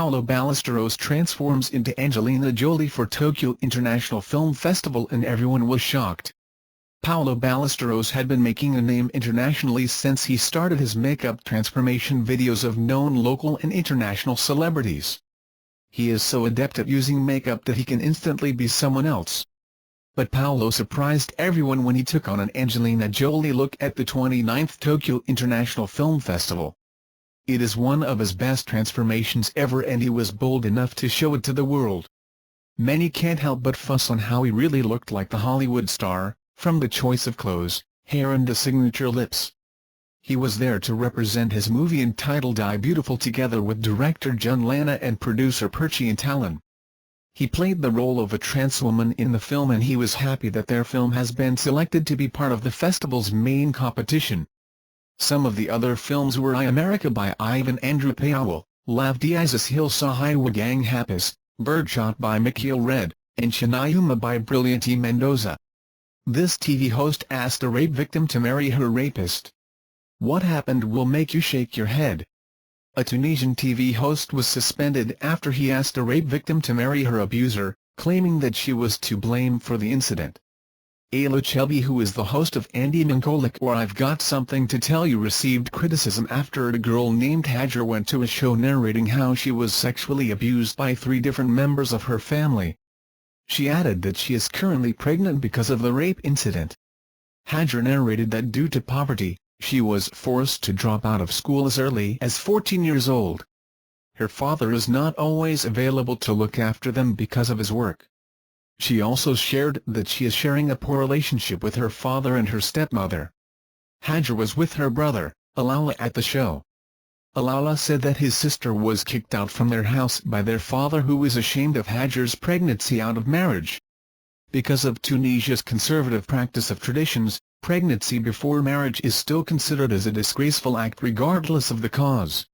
Paolo Ballesteros transforms into Angelina Jolie for Tokyo International Film Festival and everyone was shocked. Paolo Ballesteros had been making a name internationally since he started his makeup transformation videos of known local and international celebrities. He is so adept at using makeup that he can instantly be someone else. But Paolo surprised everyone when he took on an Angelina Jolie look at the 29th Tokyo International Film Festival. It is one of his best transformations ever and he was bold enough to show it to the world. Many can't help but fuss on how he really looked like the Hollywood star, from the choice of clothes, hair and the signature lips. He was there to represent his movie entitled Die Beautiful together with director Jun Lana and producer Perci Intalan. He played the role of a trans woman in the film and he was happy that their film has been selected to be part of the festival's main competition. Some of the other films were I America by Ivan Andrew Payawal, Diaz's Hiwagang Hapis, Birdshot by Mikhael Red, and Shiniuma by Brilliante Mendoza. This TV host asked a rape victim to marry her rapist. What happened will make you shake your head. A Tunisian TV host was suspended after he asked a rape victim to marry her abuser, claiming that she was to blame for the incident. Hele, who is the host of Andy Mankolik or I've Got Something to Tell You, received criticism after a girl named Hajar went to a show narrating how she was sexually abused by 3 different members of her family. She added that she is currently pregnant because of the rape incident. Hajar narrated that due to poverty, she was forced to drop out of school as early as 14 years old. Her father is not always available to look after them because of his work. She also shared that she is sharing a poor relationship with her father and her stepmother. Hajar was with her brother, Alala, at the show. Alala said that his sister was kicked out from their house by their father, who was ashamed of Hajar's pregnancy out of marriage. Because of Tunisia's conservative practice of traditions, pregnancy before marriage is still considered as a disgraceful act regardless of the cause.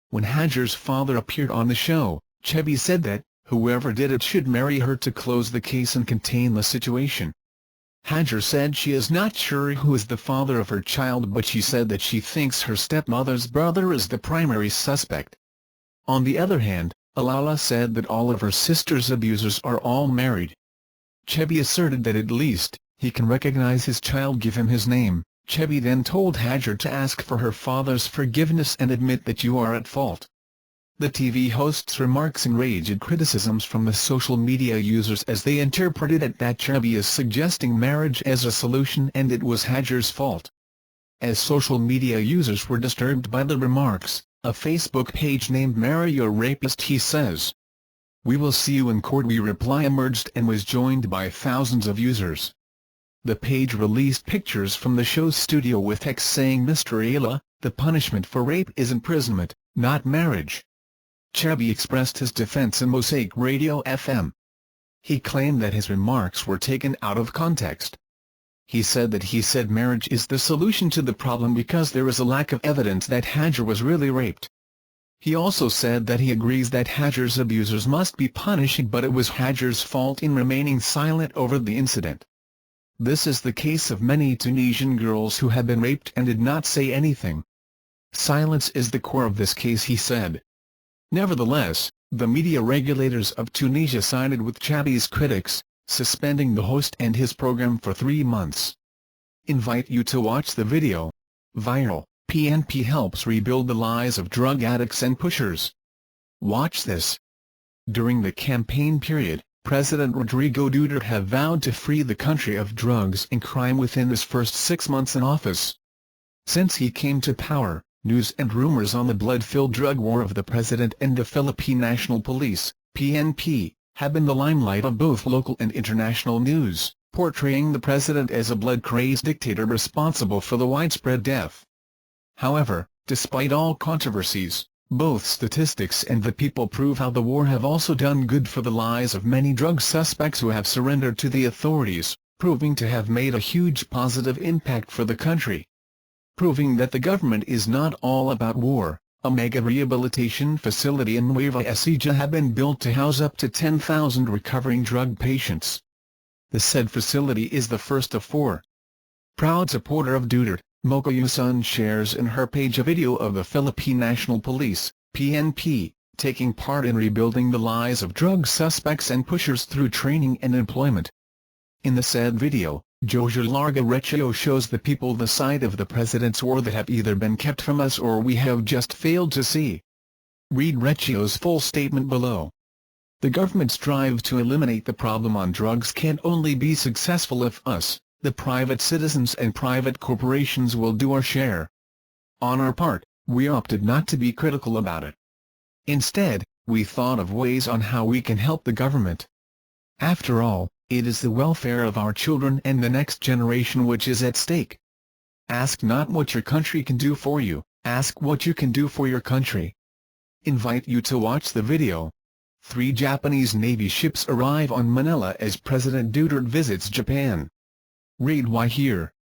When Hajar's father appeared on the show, Chebi said that, whoever did it should marry her to close the case and contain the situation. Hajar said she is not sure who is the father of her child, but she said that she thinks her stepmother's brother is the primary suspect. On the other hand, Alala said that all of her sister's abusers are all married. Chebi asserted that at least he can recognize his child, give him his name. Chebi then told Hajar to ask for her father's forgiveness and admit that you are at fault. The TV host's remarks enraged criticisms from the social media users as they interpreted it that Chebi is suggesting marriage as a solution and it was Hajar's fault. As social media users were disturbed by the remarks, a Facebook page named Marry Your Rapist, he says, "We will see you in court," we reply emerged and was joined by thousands of users. The page released pictures from the show's studio with text saying, "Mr. Hele, the punishment for rape is imprisonment, not marriage." Chebi expressed his defense in Mosaic Radio FM. He claimed that his remarks were taken out of context. He said that he said marriage is the solution to the problem because there is a lack of evidence that Hajar was really raped. He also said that he agrees that Hajar's abusers must be punished, but it was Hajar's fault in remaining silent over the incident. This is the case of many Tunisian girls who have been raped and did not say anything. Silence is the core of this case, he said. Nevertheless, the media regulators of Tunisia sided with Chebi's critics, suspending the host and his program for 3 months. Invite you to watch the video. Viral, PNP helps rebuild the lies of drug addicts and pushers. Watch this. During the campaign period, President Rodrigo Duterte have vowed to free the country of drugs and crime within his first 6 months in office. Since he came to power, news and rumors on the blood-filled drug war of the president and the Philippine National Police, PNP, have been the limelight of both local and international news, portraying the president as a blood-crazed dictator responsible for the widespread death. However, despite all controversies, both statistics and the people prove how the war have also done good for the lives of many drug suspects who have surrendered to the authorities, proving to have made a huge positive impact for the country. Proving that the government is not all about war, a mega rehabilitation facility in Nueva Ecija have been built to house up to 10,000 recovering drug patients. The said facility is the first of 4. Proud supporter of Duterte, Mocha Yusun shares in her page a video of the Philippine National Police, PNP, taking part in rebuilding the lives of drug suspects and pushers through training and employment. In the said video, Jojo Larga Recchio shows the people the side of the president's war that have either been kept from us or we have just failed to see. Read Recchio's full statement below. The government's drive to eliminate the problem on drugs can only be successful if us, the private citizens and private corporations, will do our share. On our part, we opted not to be critical about it. Instead, we thought of ways on how we can help the government. After all, it is the welfare of our children and the next generation which is at stake. Ask not what your country can do for you, ask what you can do for your country. Invite you to watch the video. 3 Japanese Navy ships arrive on Manila as President Duterte visits Japan. Read why here.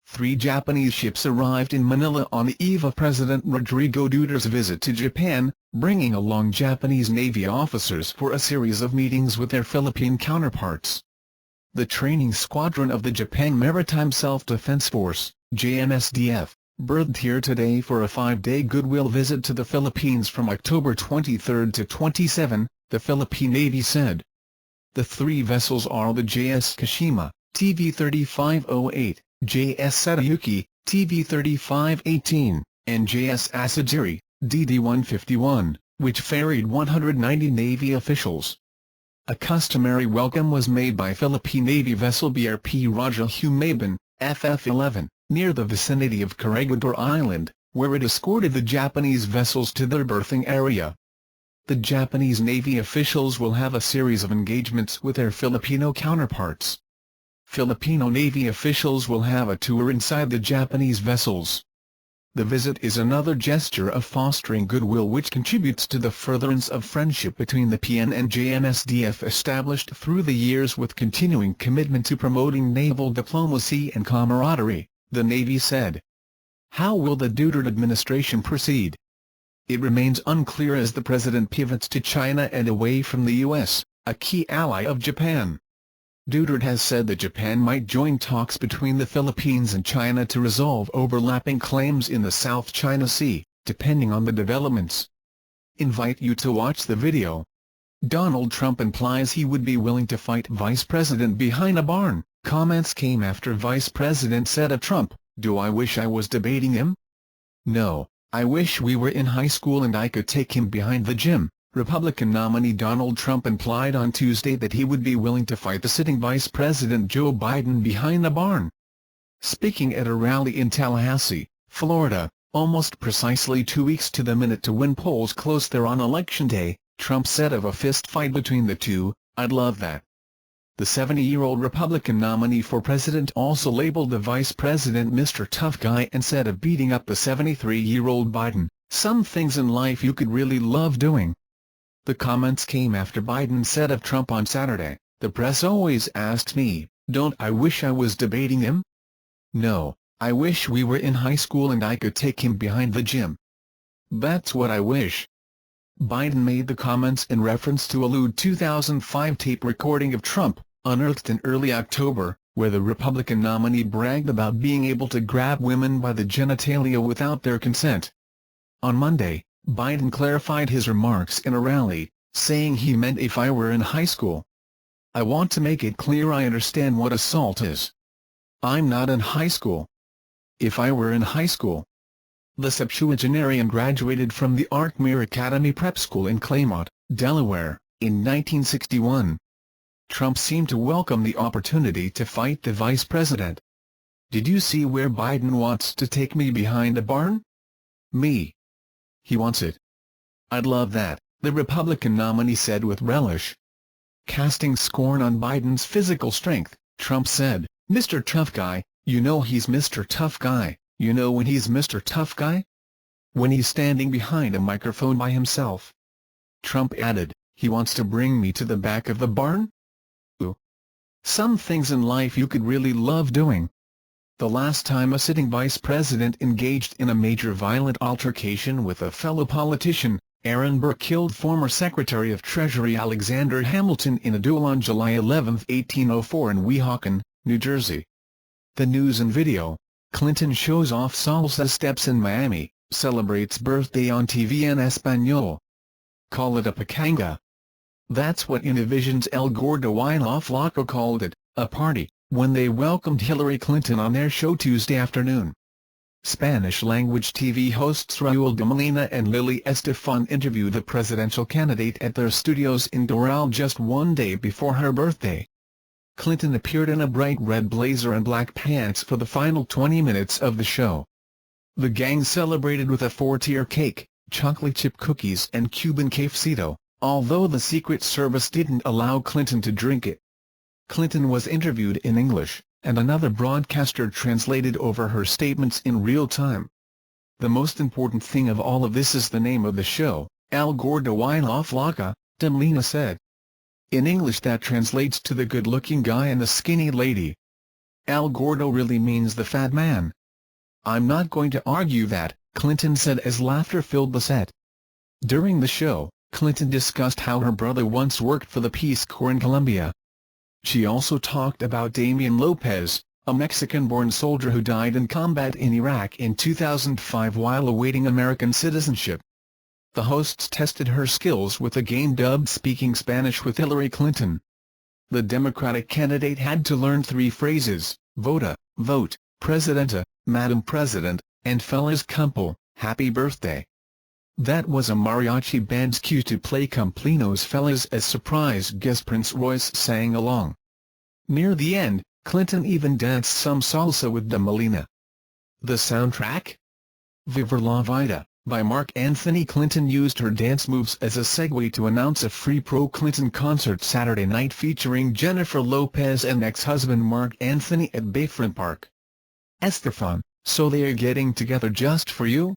3 Japanese ships arrived in Manila on the eve of President Rodrigo Duterte's visit to Japan, bringing along Japanese Navy officers for a series of meetings with their Philippine counterparts. The training squadron of the Japan Maritime Self-Defense Force, JMSDF, berthed here today for a 5-day goodwill visit to the Philippines from October 23 to 27, the Philippine Navy said. The 3 vessels are the JS Kashima, TV 3508, JS Sadayuki, TV 3518, and JS Asajiri, DD 151, which ferried 190 Navy officials. A customary welcome was made by Philippine Navy vessel BRP Raja Humaban, FF-11, near the vicinity of Corregidor Island, where it escorted the Japanese vessels to their berthing area. The Japanese Navy officials will have a series of engagements with their Filipino counterparts. Filipino Navy officials will have a tour inside the Japanese vessels. The visit is another gesture of fostering goodwill which contributes to the furtherance of friendship between the PN and JMSDF established through the years with continuing commitment to promoting naval diplomacy and camaraderie, the Navy said. How will the Duterte administration proceed? It remains unclear as the president pivots to China and away from the U.S., a key ally of Japan. Duterte has said that Japan might join talks between the Philippines and China to resolve overlapping claims in the South China Sea, depending on the developments. Invite you to watch the video. Donald Trump implies he would be willing to fight Vice President behind a barn. Comments came after Vice President said of Trump, "Do I wish I was debating him? No, I wish we were in high school and I could take him behind the gym." Republican nominee Donald Trump implied on Tuesday that he would be willing to fight the sitting Vice President Joe Biden behind the barn. Speaking at a rally in Tallahassee, Florida, almost precisely 2 weeks to the minute to when polls closed there on Election Day, Trump said of a fist fight between the two, "I'd love that." The 70-year-old Republican nominee for president also labeled the vice president Mr. Tough Guy and said of beating up the 73-year-old Biden, "Some things in life you could really love doing." The comments came after Biden said of Trump on Saturday, "The press always asks me, don't I wish I was debating him? No, I wish we were in high school and I could take him behind the gym. That's what I wish." Biden made the comments in reference to a lewd 2005 tape recording of Trump, unearthed in early October, where the Republican nominee bragged about being able to grab women by the genitalia without their consent. On Monday, Biden clarified his remarks in a rally, saying he meant if I were in high school. "I want to make it clear I understand what assault is. I'm not in high school. If I were in high school." The septuagenarian graduated from the Artmere Academy Prep School in Claymont, Delaware, in 1961. Trump seemed to welcome the opportunity to fight the vice president. "Did you see where Biden wants to take me behind a barn? Me. He wants it. I'd love that," the Republican nominee said with relish. Casting scorn on Biden's physical strength, Trump said, "Mr. Tough Guy, you know he's Mr. Tough Guy, you know when he's Mr. Tough Guy? When he's standing behind a microphone by himself." Trump added, "He wants to bring me to the back of the barn? Ooh. Some things in life you could really love doing." The last time a sitting vice president engaged in a major violent altercation with a fellow politician, Aaron Burr killed former Secretary of Treasury Alexander Hamilton in a duel on July 11, 1804 in Weehawken, New Jersey. The news and video. Clinton shows off salsa steps in Miami, celebrates birthday on TV en Español. call it a pakanga. That's what Univision's El Gordo Baila Flaco called it, a party, when they welcomed Hillary Clinton on their show Tuesday afternoon. Spanish-language TV hosts Raúl de Molina and Lily Estefan interviewed the presidential candidate at their studios in Doral just one day before her birthday. Clinton appeared in a bright red blazer and black pants for the final 20 minutes of the show. The gang celebrated with a 4-tier cake, chocolate chip cookies and Cuban cafecito, although the Secret Service didn't allow Clinton to drink it. Clinton was interviewed in English, and another broadcaster translated over her statements in real time. The most important thing of all of this is the name of the show, El Gordo Baila Flaca, de Molina said. In English that translates to the good-looking guy and the skinny lady. El Gordo really means the fat man. I'm not going to argue that, Clinton said as laughter filled the set. During the show, Clinton discussed how her brother once worked for the Peace Corps in Colombia. She also talked about Damian Lopez, a Mexican-born soldier who died in combat in Iraq in 2005 while awaiting American citizenship. The hosts tested her skills with a game dubbed Speaking Spanish with Hillary Clinton. The Democratic candidate had to learn 3 phrases, vota, vote, presidenta, Madam President, and Feliz Cumple, Happy Birthday. That was a mariachi band's cue to play Cumplinos Feliz as surprise guest Prince Royce sang along. Near the end, Clinton even danced some salsa with de Molina. The soundtrack? Viva la Vida, by Mark Anthony. Clinton used her dance moves as a segue to announce a free pro-Clinton concert Saturday night featuring Jennifer Lopez and ex-husband Mark Anthony at Bayfront Park. Estefan, so they are getting together just for you?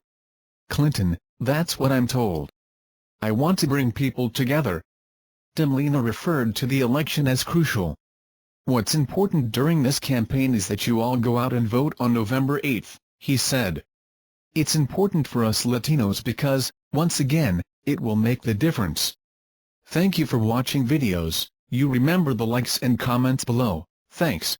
Clinton, that's what I'm told. I want to bring people together. De Molina referred to the election as crucial. What's important during this campaign is that you all go out and vote on November 8, he said. It's important for us Latinos because, once again, it will make the difference. Thank you for watching videos. You remember the likes and comments below. Thanks.